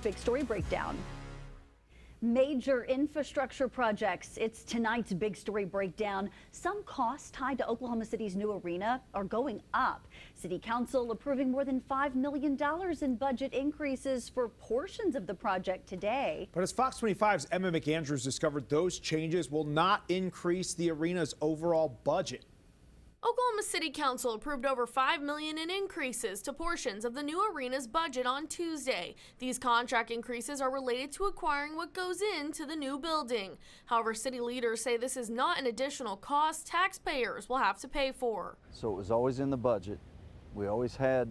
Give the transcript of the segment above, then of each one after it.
Big Story Breakdown. Major infrastructure projects. It's tonight's Big Story Breakdown. Some costs tied to Oklahoma City's new arena are going up. City Council approving more than $5 million in budget increases for portions of the project today. But as Fox 25's Emma McAndrews discovered, those changes will not increase the arena's overall budget. Oklahoma City Council approved over $5 million in increases to portions of the new arena's budget on Tuesday. These contract increases are related to acquiring what goes into the new building. However, city leaders say this is not an additional cost taxpayers will have to pay for. So it was always in the budget. We always had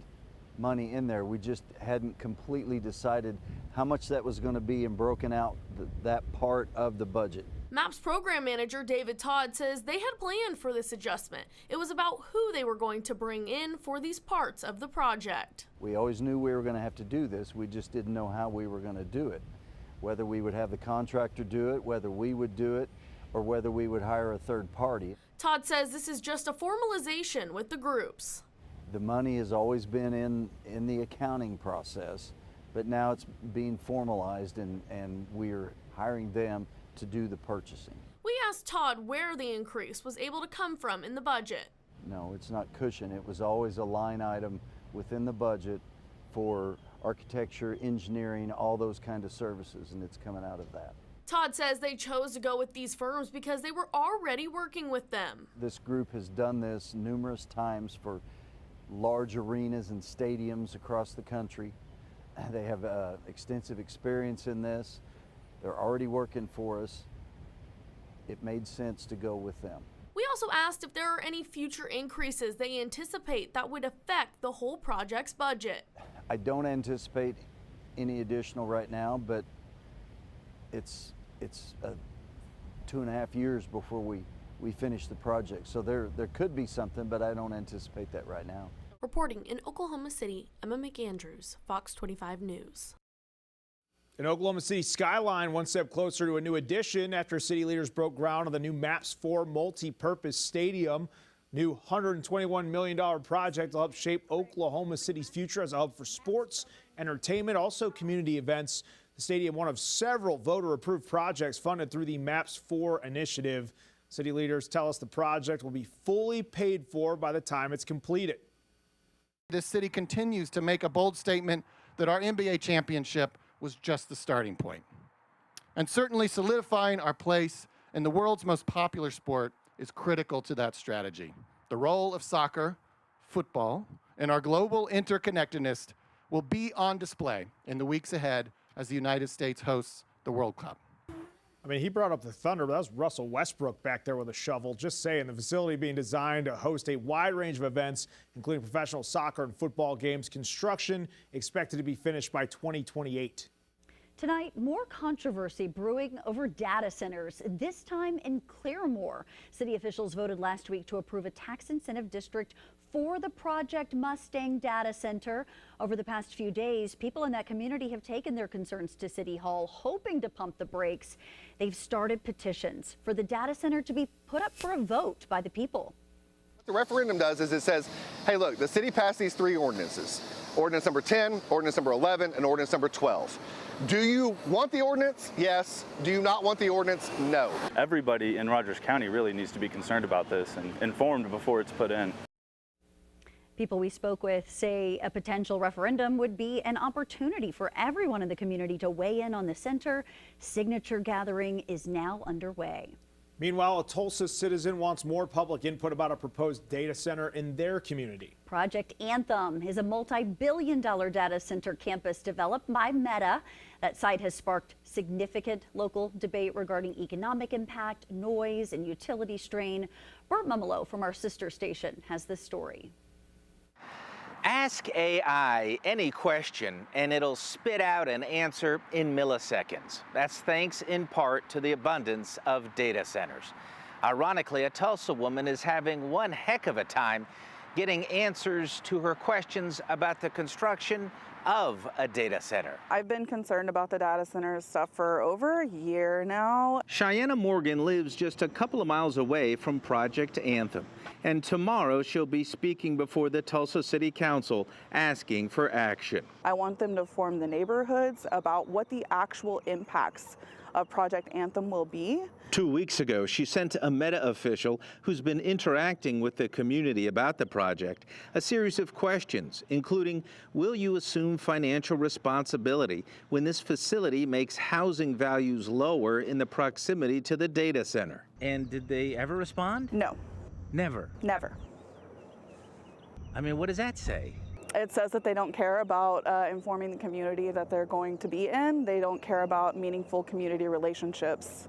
money in there. We just hadn't completely decided how much that was going to be and broken out that part of the budget. MAP's program manager David Todd says they had planned for this adjustment. It was about who they were going to bring in for these parts of the project. We always knew we were going to have to do this. We just didn't know how we were going to do it. Whether we would have the contractor do it, whether we would do it, or whether we would hire a third party. Todd says this is just a formalization with the groups. The money has always been in the accounting process, but now it's being formalized and we're hiring them to do the purchasing. We asked Todd where the increase was able to come from in the budget. No, it's not cushion. It was always a line item within the budget for architecture, engineering, all those kind of services, and it's coming out of that. Todd says they chose to go with these firms because they were already working with them. This group has done this numerous times for large arenas and stadiums across the country. They have extensive experience in this. They're already working for us. It made sense to go with them. We also asked if there are any future increases they anticipate that would affect the whole project's budget. I don't anticipate any additional right now, but it's 2.5 years before we finish the project. So there could be something, but I don't anticipate that right now. Reporting in Oklahoma City, Emma McAndrews, Fox 25 News. An Oklahoma City skyline one step closer to a new addition after city leaders broke ground on the new MAPS 4 multi-purpose stadium. New $121 million project will help shape Oklahoma City's future as a hub for sports, entertainment, also community events. The stadium, one of several voter-approved projects funded through the MAPS 4 initiative. City leaders tell us the project will be fully paid for by the time it's completed. This city continues to make a bold statement that our NBA championship was just the starting point. And certainly solidifying our place in the world's most popular sport is critical to that strategy. The role of soccer, football, and our global interconnectedness will be on display in the weeks ahead as the United States hosts the World Cup. I mean, he brought up the Thunder, but that was Russell Westbrook back there with a shovel. Just saying, the facility being designed to host a wide range of events, including professional soccer and football games. Construction expected to be finished by 2028. Tonight, more controversy brewing over data centers, this time in Claremore. City officials voted last week to approve a tax incentive district for the Project Mustang data center. Over the past few days, people in that community have taken their concerns to City Hall, hoping to pump the brakes. They've started petitions for the data center to be put up for a vote by the people. What the referendum does is it says, hey, look, the city passed these 3 ordinances. Ordinance number 10, ordinance number 11, and ordinance number 12. Do you want the ordinance? Yes. Do you not want the ordinance? No. Everybody in Rogers County really needs to be concerned about this and informed before it's put in. People we spoke with say a potential referendum would be an opportunity for everyone in the community to weigh in on the center. Signature gathering is now underway. Meanwhile, a Tulsa citizen wants more public input about a proposed data center in their community. Project Anthem is a multi-billion-dollar data center campus developed by Meta. That site has sparked significant local debate regarding economic impact, noise, and utility strain. Bert Mumolo from our sister station has this story. Ask AI any question and it'll spit out an answer in milliseconds. That's thanks in part to the abundance of data centers. Ironically, a Tulsa woman is having one heck of a time getting answers to her questions about the construction of a data center. I've been concerned about the data center stuff for over a year now. Cheyenne Morgan lives just a couple of miles away from Project Anthem, and tomorrow she'll be speaking before the Tulsa City Council asking for action. I want them to inform the neighborhoods about what the actual impacts of Project Anthem will be. 2 weeks ago, she sent a Meta official who's been interacting with the community about the project a series of questions, including, will you assume financial responsibility when this facility makes housing values lower in the proximity to the data center? And did they ever respond? No. Never? Never. I mean, what does that say? It says that they don't care about informing the community that they're going to be in. They don't care about meaningful community relationships.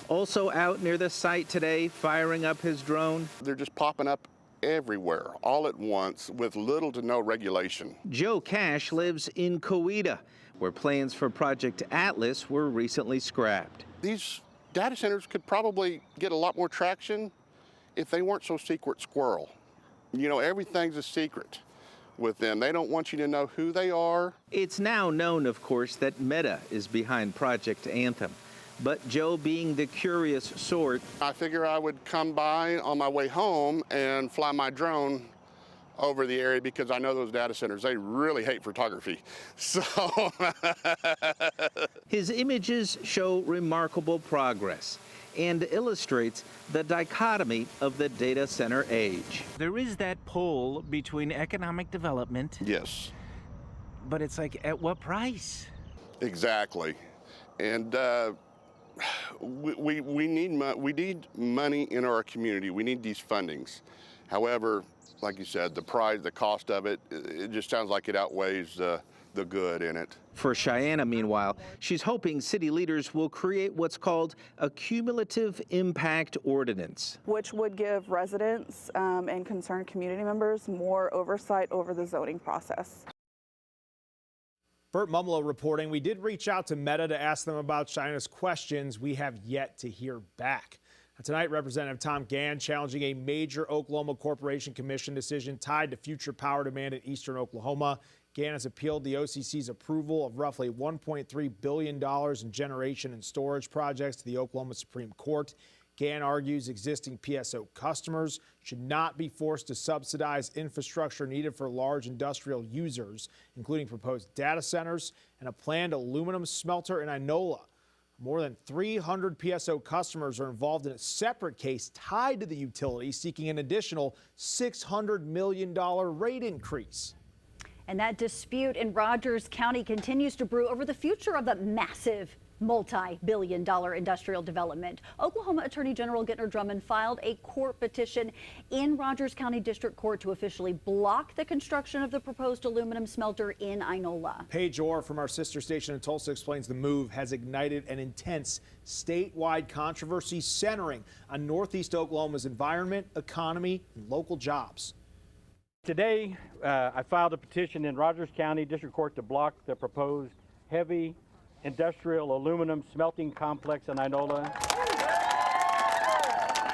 Also out near the site today, firing up his drone, they're just popping up everywhere, all at once, with little to no regulation. Joe Cash lives in Coweta, where plans for Project Atlas were recently scrapped. These data centers could probably get a lot more traction if they weren't so secret squirrel. You know, everything's a secret with them. They don't want you to know who they are. It's now known, of course, that Meta is behind Project Anthem. But Joe, being the curious sort, I figure I would come by on my way home and fly my drone over the area because I know those data centers, they really hate photography. So his images show remarkable progress and illustrates the dichotomy of the data center age. There is that pull between economic development. yes, But it's like, at what price? exactly. And we need money in our community. We need these fundings. However, like you said, the price, the cost of it, it just sounds like it outweighs the good in it. For Cheyenne, meanwhile, she's hoping city leaders will create what's called a cumulative impact ordinance, which would give residents and concerned community members more oversight over the zoning process. Bert Mumlo reporting. We did reach out to Meta to ask them about Cheyenne's questions. We have yet to hear back. Tonight, Representative Tom Gann challenging a major Oklahoma Corporation Commission decision tied to future power demand in eastern Oklahoma. Gann has appealed the OCC's approval of roughly $1.3 billion in generation and storage projects to the Oklahoma Supreme Court. Gann argues existing PSO customers should not be forced to subsidize infrastructure needed for large industrial users, including proposed data centers and a planned aluminum smelter in Inola. More than 300 PSO customers are involved in a separate case tied to the utility, seeking an additional $600 million rate increase. And that dispute in Rogers County continues to brew over the future of the massive multi-billion-dollar industrial development. Oklahoma Attorney General Gentner Drummond filed a court petition in Rogers County District Court to officially block the construction of the proposed aluminum smelter in Inola. Paige Orr from our sister station in Tulsa explains the move has ignited an intense statewide controversy centering on Northeast Oklahoma's environment, economy, and local jobs. Today, I filed a petition in Rogers County District Court to block the proposed heavy industrial aluminum smelting complex in Inola.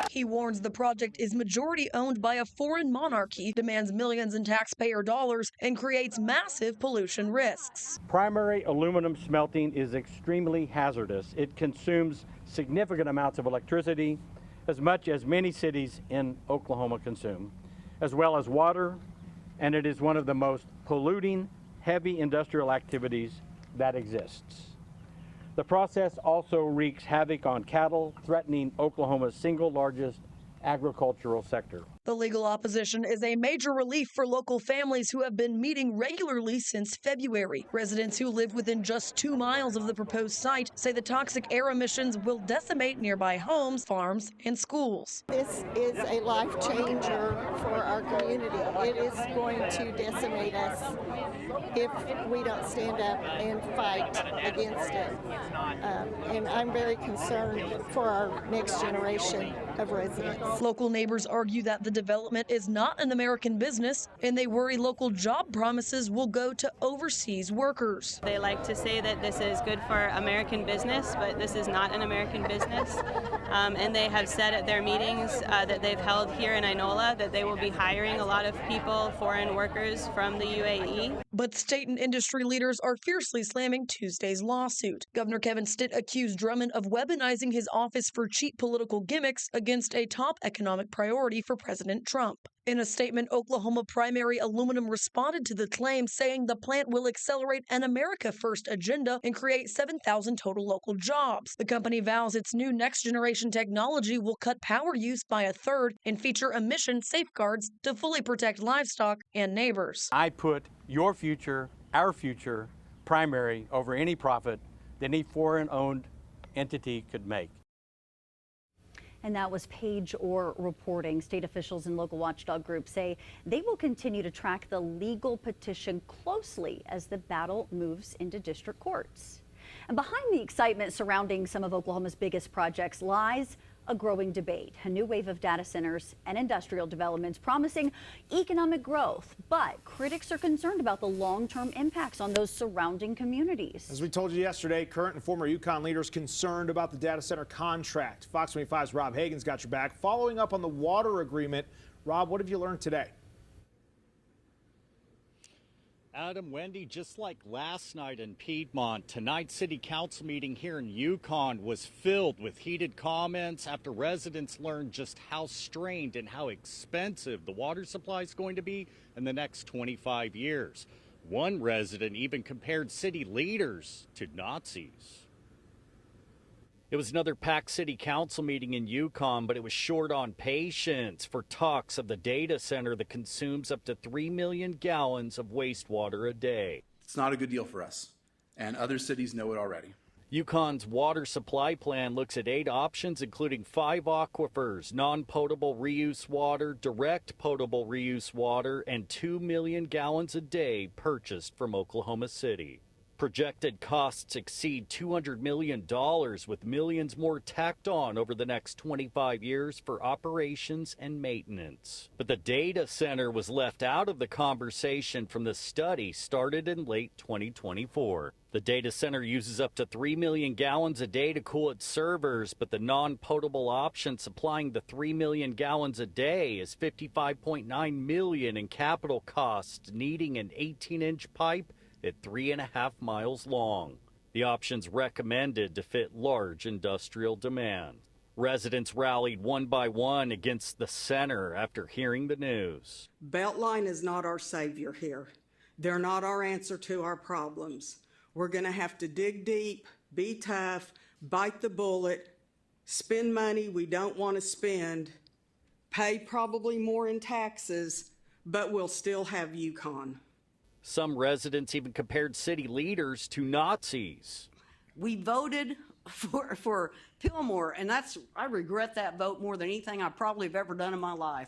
He warns the project is majority owned by a foreign monarchy, demands millions in taxpayer dollars, and creates massive pollution risks. Primary aluminum smelting is extremely hazardous. It consumes significant amounts of electricity, as much as many cities in Oklahoma consume, as well as water, and it is one of the most polluting heavy industrial activities that exists. The process also wreaks havoc on cattle, threatening Oklahoma's single largest agricultural sector. The legal opposition is a major relief for local families who have been meeting regularly since February. Residents who live within just 2 miles of the proposed site say the toxic air emissions will decimate nearby homes, farms, and schools. This is a life changer for our community. It is going to decimate us if we don't stand up and fight against it. And I'm very concerned for our next generation. of residents. Local neighbors argue that the development is not an American business, and they worry local job promises will go to overseas workers. They like to say that this is good for American business, but this is not an American business. And they have said at their meetings that they've held here in Inola that they will be hiring a lot of people, foreign workers from the UAE. But state and industry leaders are fiercely slamming Tuesday's lawsuit. Governor Kevin Stitt accused Drummond of weaponizing his office for cheap political gimmicks against a top economic priority for President Trump. In a statement, Oklahoma Primary Aluminum responded to the claim, saying the plant will accelerate an America First agenda and create 7,000 total local jobs. The company vows its new next-generation technology will cut power use by a third and feature emission safeguards to fully protect livestock and neighbors. I put your future, our future, primary over any profit that any foreign-owned entity could make. And that was Page Orr reporting. State officials and local watchdog groups say they will continue to track the legal petition closely as the battle moves into district courts. And behind the excitement surrounding some of Oklahoma's biggest projects lies a growing debate, a new wave of data centers and industrial developments promising economic growth. But critics are concerned about the long-term impacts on those surrounding communities. As we told you yesterday, current and former Yukon leaders concerned about the data center contract. Fox 25's Rob Hagan's got your back. Following up on the water agreement, Rob, what have you learned today? Adam, Wendy, just like last night in Piedmont, tonight's city council meeting here in Yukon was filled with heated comments after residents learned just how strained and how expensive the water supply is going to be in the next 25 years. One resident even compared city leaders to Nazis. It was another packed city council meeting in Yukon, but it was short on patience for talks of the data center that consumes up to 3 million gallons of wastewater a day. It's not a good deal for us, and other cities know it already. Yukon's water supply plan looks at 8 options, including 5 aquifers, non-potable reuse water, direct potable reuse water, and 2 million gallons a day purchased from Oklahoma City. Projected costs exceed $200 million, with millions more tacked on over the next 25 years for operations and maintenance. But the data center was left out of the conversation from the study started in late 2024. The data center uses up to 3 million gallons a day to cool its servers, but the non-potable option supplying the 3 million gallons a day is $55.9 million in capital costs, needing an 18-inch pipe at 3.5 miles long. The options recommended to fit large industrial demand. Residents rallied one by one against the center after hearing the news. Beltline is not our savior here. They're not our answer to our problems. We're going to have to dig deep, be tough, bite the bullet, spend money we don't want to spend, pay probably more in taxes, but we'll still have Yukon. Some residents even compared city leaders to Nazis. We voted for Pillmore, and I regret that vote more than anything I probably have ever done in my life,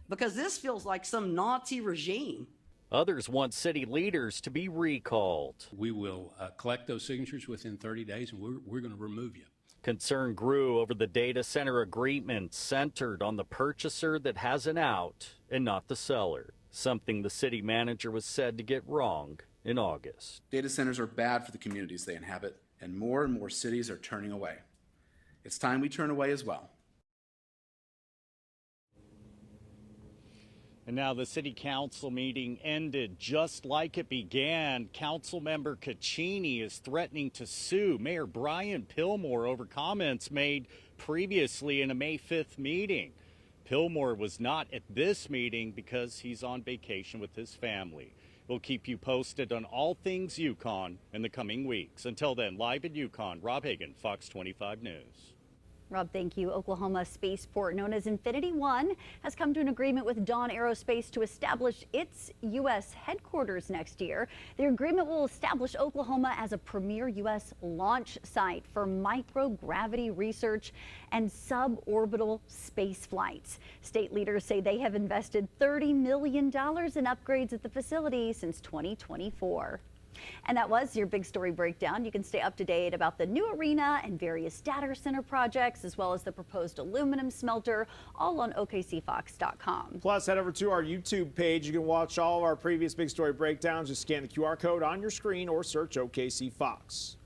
because this feels like some Nazi regime. Others want city leaders to be recalled. We will collect those signatures within 30 days, and we're going to remove you. Concern grew over the data center agreement centered on the purchaser that has an out and not the seller. Something the city manager was said to get wrong in August. Data centers are bad for the communities they inhabit, and more cities are turning away. It's time we turn away as well. And now the city council meeting ended just like it began. Councilmember Caccini is threatening to sue Mayor Brian Pillmore over comments made previously in a May 5th meeting. Pillmore was not at this meeting because he's on vacation with his family. We'll keep you posted on all things Yukon in the coming weeks. Until then, live in Yukon, Rob Hagan, Fox 25 News. Rob, thank you. Oklahoma spaceport known as Infinity One has come to an agreement with Dawn Aerospace to establish its U.S. headquarters next year. The agreement will establish Oklahoma as a premier U.S. launch site for microgravity research and suborbital space flights. State leaders say they have invested $30 million in upgrades at the facility since 2024. And that was your big story breakdown. You can stay up to date about the new arena and various data center projects, as well as the proposed aluminum smelter, all on OKCFox.com. Plus, head over to our YouTube page. You can watch all of our previous big story breakdowns. Just scan the QR code on your screen or search OKC Fox.